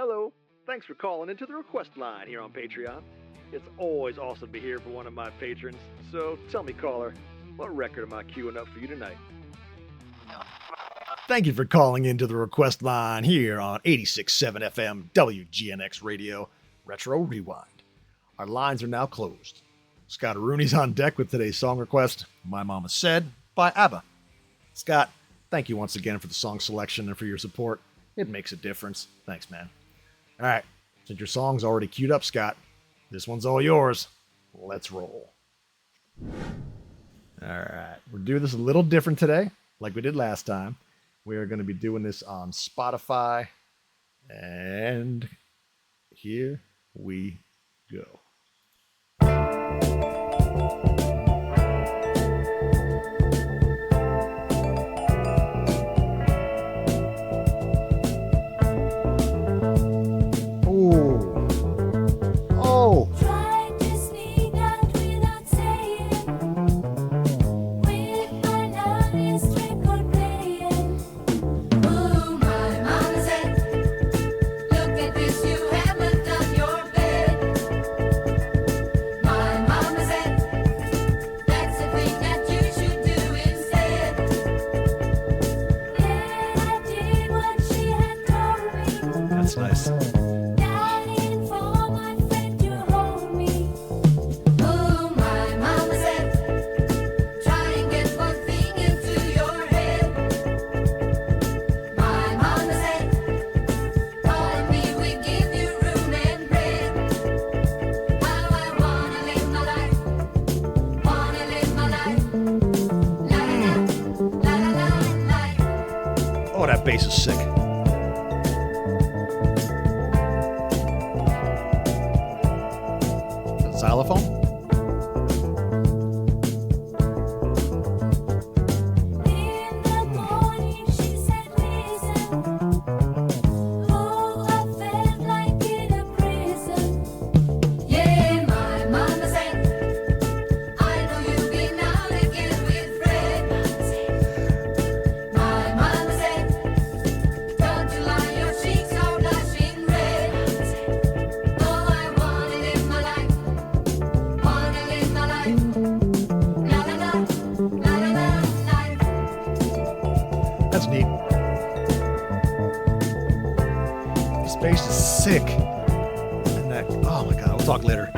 Hello. Thanks for calling into the request line here on Patreon. It's always awesome to hear from one of my patrons. So tell me, caller, what record am I queuing up for you tonight? Thank you for calling into the request line here on 86.7 FM WGNX Radio Retro Rewind. Our lines are now closed. Scott Rooney's on deck with today's song request, My Mama Said, by ABBA. Scott, thank you once again for the song selection and for your support. It makes a difference. Thanks, man. All right, since your song's already queued up, Scott, this one's all yours. Let's roll. All right, we're doing this a little different today, like we did last time. We are going to be doing this on Spotify, and here we go. Nice. Oh, that bass is sick. Xylophone? That's neat. This bass is sick. And that, oh my god, we'll talk later.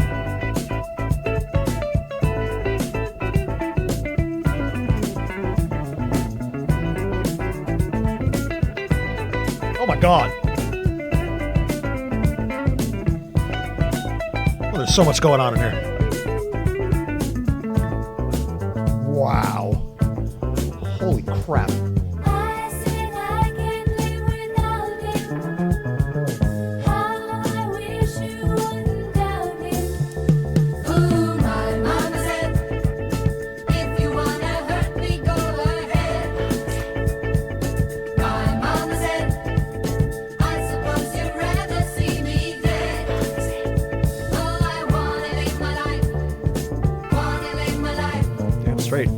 Oh my god. Oh, there's so much going on in here. Wow. Holy crap. Straight.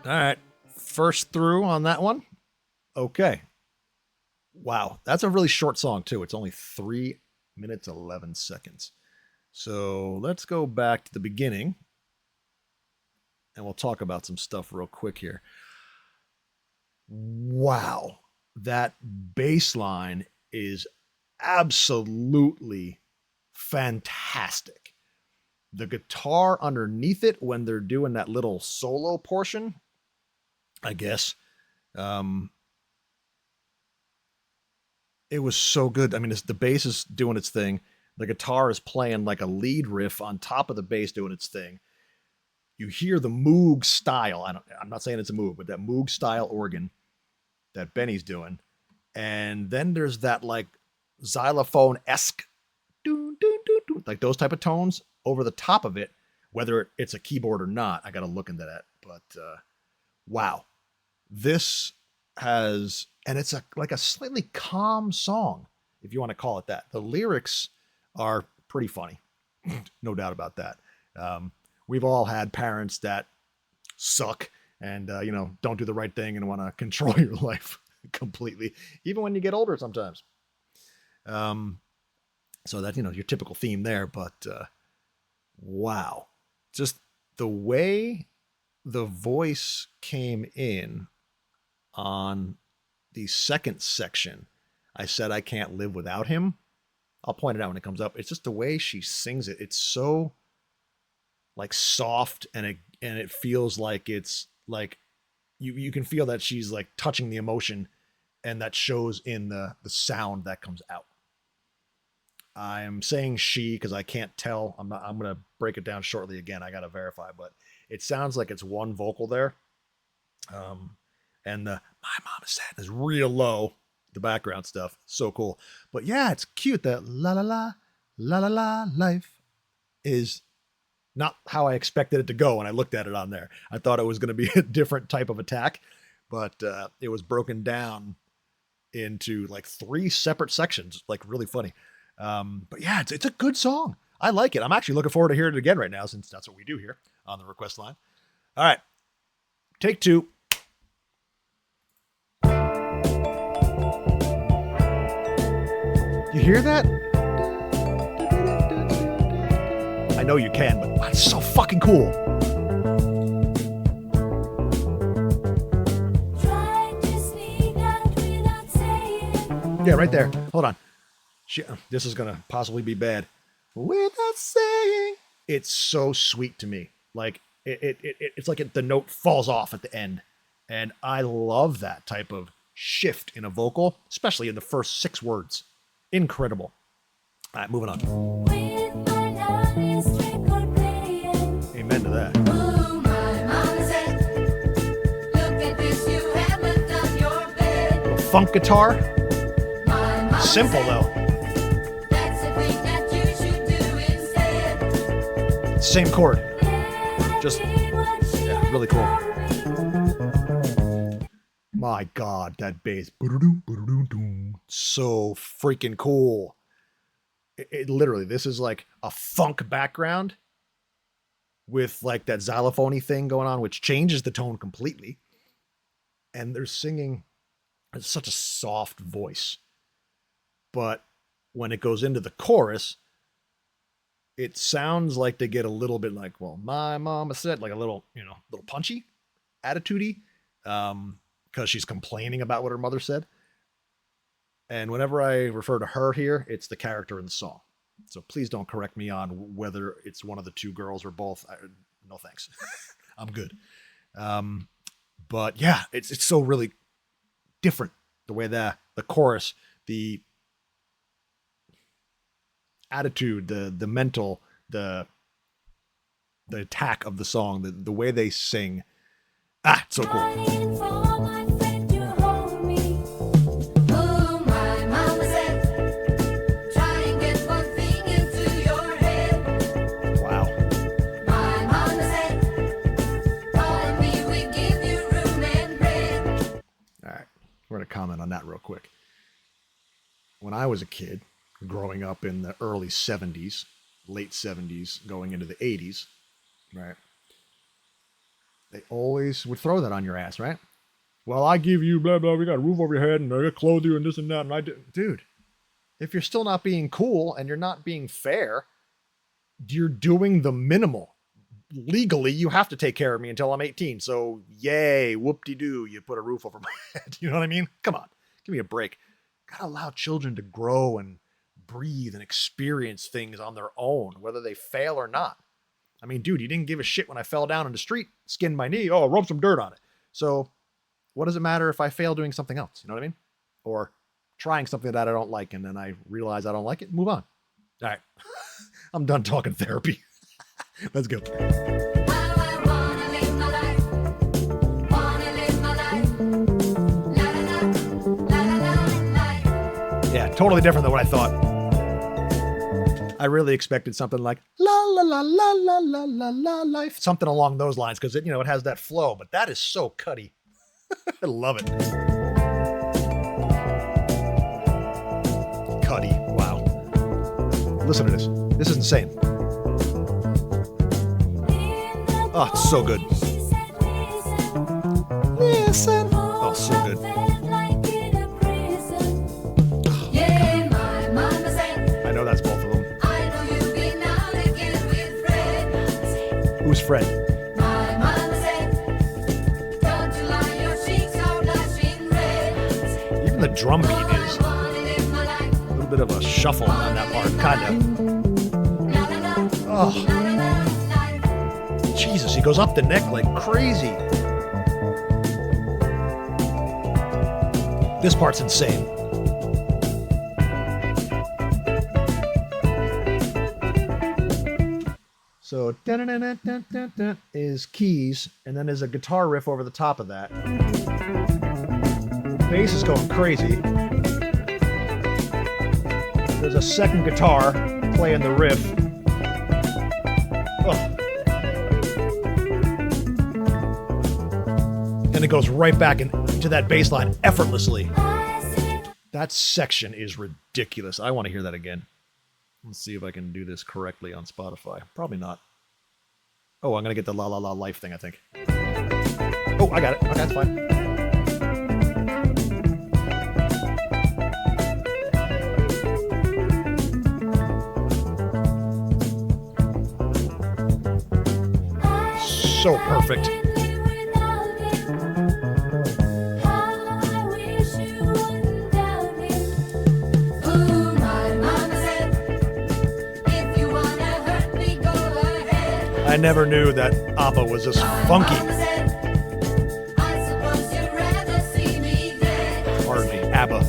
All right. First through on that one. Okay. Wow. That's a really short song, too. It's only 3 minutes, 11 seconds. So let's go back to the beginning and we'll talk about some stuff real quick here. Wow. That bass line is absolutely fantastic. The guitar underneath it when they're doing that little solo portion, I guess, it was so good. I mean, the bass is doing its thing. The guitar is playing like a lead riff on top of the bass doing its thing. You hear the Moog style. I'm not saying it's a Moog, but that Moog style organ that Benny's doing. And then there's that like xylophone-esque, like those type of tones over the top of it, whether it's a keyboard or not. I got to look into that. But wow, this has, and it's like a slightly calm song, if you want to call it that. The lyrics are pretty funny, no doubt about that. We've all had parents that suck and don't do the right thing and want to control your life completely, even when you get older sometimes. So that, your typical theme there, but wow, just the way the voice came in on the second section, I said I can't live without him. I'll point it out when it comes up. It's just the way she sings it. It's so like soft, and it feels like it's like you can feel that she's like touching the emotion, and that shows in the sound that comes out. I'm saying she because I can't tell. I'm going to break it down shortly again. I got to verify, but it sounds like it's one vocal there. And the "my mama said" is real low. The background stuff, so cool. But yeah, it's cute. That la la la la la la life is not how I expected it to go when I looked at it on there. I thought it was going to be a different type of attack, but it was broken down into like 3 separate sections, like really funny. But yeah, it's a good song. I like it. I'm actually looking forward to hearing it again right now, since that's what we do here on the request line. All right, take 2. You hear that? I know you can, but it's so fucking cool. Yeah, right there. Hold on. This is going to possibly be bad. Without saying. It's so sweet to me. Like, it's like the note falls off at the end. And I love that type of shift in a vocal, especially in the first 6 words. Incredible. All right, moving on. Amen to that. Ooh, my mama said, look at this, you haven't done your bed. Funk guitar. Simple Said, though. that's the thing that you should do instead. Same chord. Just really cool. My God, that bass. So freaking cool. It literally, this is like a funk background with like that xylophone thing going on, which changes the tone completely. And they're singing, it's such a soft voice. But when it goes into the chorus, it sounds like they get a little bit like, well, my mama said, like a little, little punchy, attitude-y, because she's complaining about what her mother said. And whenever I refer to her here, it's the character in the song. So please don't correct me on whether it's one of the 2 girls or both. No thanks. I'm good. But yeah, it's so really different. The way the chorus, the attitude, the mental, the attack of the song, the way they sing. So cool. We're going to comment on that real quick. When I was a kid, growing up in the early 70s, late 70s, going into the 80s, right? They always would throw that on your ass, right? Well, I give you blah, blah, we got a roof over your head and I got clothe you and this and that. And I did. Dude, if you're still not being cool and you're not being fair, you're doing the minimal. Legally, you have to take care of me until I'm 18. So, yay, whoop-de-doo, you put a roof over my head. You know what I mean? Come on, give me a break. Gotta allow children to grow and breathe and experience things on their own, whether they fail or not. I mean, dude, you didn't give a shit when I fell down in the street, skinned my knee. Oh, rub some dirt on it. So, what does it matter if I fail doing something else? You know what I mean? Or trying something that I don't like, and then I realize I don't like it, move on. All right, I'm done talking therapy. Let's go. Yeah, totally different than what I thought. I really expected something like la la la la la la la la life, something along those lines, because it has that flow. But that is so cutty. I love it. Listen to this. This is insane. Oh, it's so good. Listen. Oh, so good. I know that's both of them. Who's Fred? Even the drum beat is a little bit of a shuffle on that part, kind of. Oh. Jesus, he goes up the neck like crazy. This part's insane. So dun-dun-dun-dun-dun-dun is keys, and then there's a guitar riff over the top of that. Bass is going crazy. There's a second guitar playing the riff. Oh. And it goes right back into that bass line effortlessly. That section is ridiculous. I want to hear that again. Let's see if I can do this correctly on Spotify. Probably not. Oh, I'm going to get the La La La Life thing, I think. Oh, I got it. Okay, that's fine. So perfect. I never knew that ABBA was this funky. Pardon me, ABBA.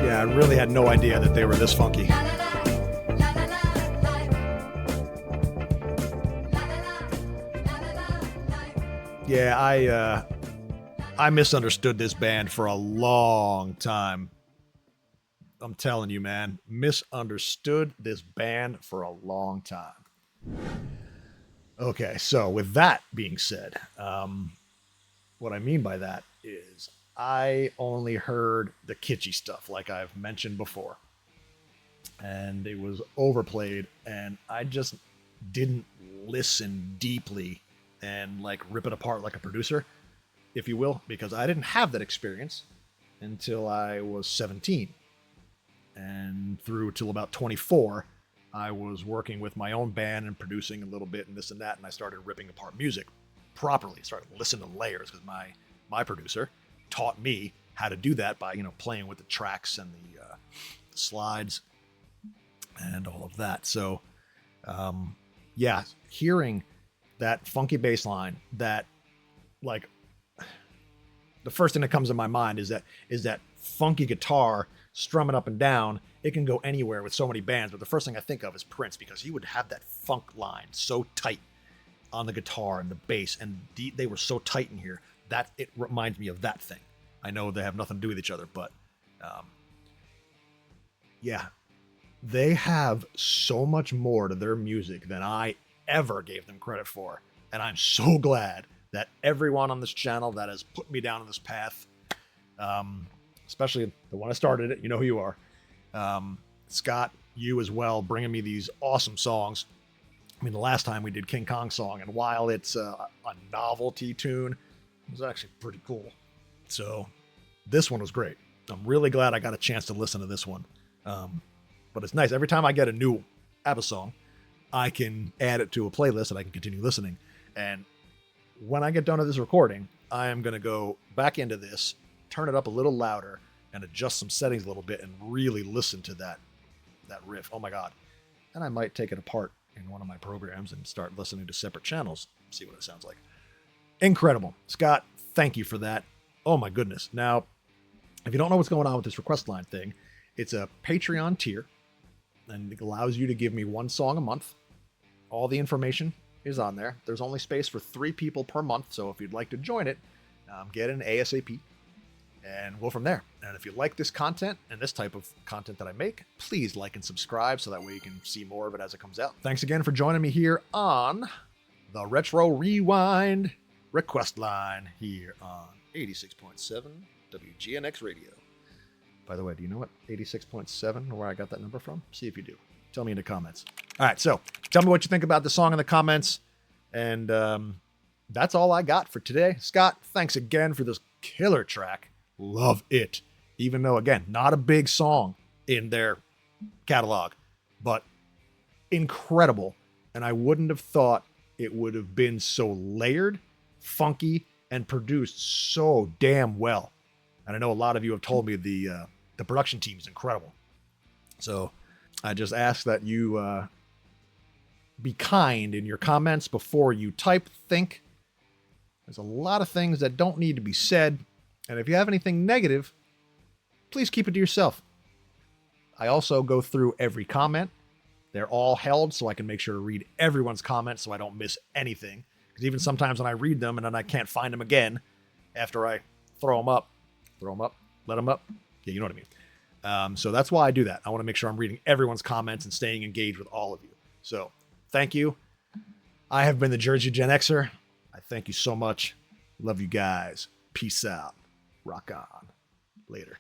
Yeah, I really had no idea that they were this funky. Yeah, I misunderstood this band for a long time. I'm telling you, man, misunderstood this band for a long time. Okay, so with that being said, what I mean by that is I only heard the kitschy stuff, like I've mentioned before. And it was overplayed, and I just didn't listen deeply and like rip it apart like a producer, if you will, because I didn't have that experience until I was 17. And through till about 24, I was working with my own band and producing a little bit and this and that, and I started ripping apart music properly, started listening to layers, because my producer taught me how to do that by, playing with the tracks and the slides and all of that. So, yeah, hearing that funky bass line, that, like, the first thing that comes to my mind is that funky guitar strumming up and down. It can go anywhere with so many bands, but the first thing I think of is Prince, because he would have that funk line so tight on the guitar and the bass, and they were so tight in here that it reminds me of that thing. I know they have nothing to do with each other, but yeah, they have so much more to their music than I ever gave them credit for. And I'm so glad that everyone on this channel that has put me down on this path, especially the one I started it, you know who you are. Scott, you as well, bringing me these awesome songs. I mean, the last time we did King Kong song, and while it's a novelty tune, it was actually pretty cool. So this one was great. I'm really glad I got a chance to listen to this one. But it's nice. Every time I get a new ABBA song, I can add it to a playlist and I can continue listening. And when I get done with this recording, I am going to go back into this, turn it up a little louder, and adjust some settings a little bit and really listen to that riff. Oh my God. And I might take it apart in one of my programs and start listening to separate channels, see what it sounds like. Incredible. Scott, thank you for that. Oh my goodness. Now, if you don't know what's going on with this request line thing, it's a Patreon tier, and it allows you to give me one song a month. All the information is on there. There's only space for 3 people per month, so if you'd like to join it, get in ASAP, and we'll from there. And if you like this content and this type of content that I make, please like and subscribe so that way you can see more of it as it comes out. Thanks again for joining me here on the Retro Rewind request line here on 86.7 WGNX Radio. By the way, do you know what 86.7 or where I got that number from? See if you do. Tell me in the comments. All right, so tell me what you think about the song in the comments. And that's all I got for today. Scott, thanks again for this killer track. Love it. Even though, again, not a big song in their catalog, but incredible. And I wouldn't have thought it would have been so layered, funky, and produced so damn well. And I know a lot of you have told me the production team is incredible. So I just ask that you be kind in your comments before you type, think. There's a lot of things that don't need to be said. And if you have anything negative, please keep it to yourself. I also go through every comment. They're all held so I can make sure to read everyone's comments so I don't miss anything. Because even sometimes when I read them and then I can't find them again after I throw them up, let them up. Yeah, you know what I mean. So that's why I do that. I want to make sure I'm reading everyone's comments and staying engaged with all of you. So thank you. I have been the Jersey Gen Xer. I thank you so much. Love you guys. Peace out. Rock on. Later.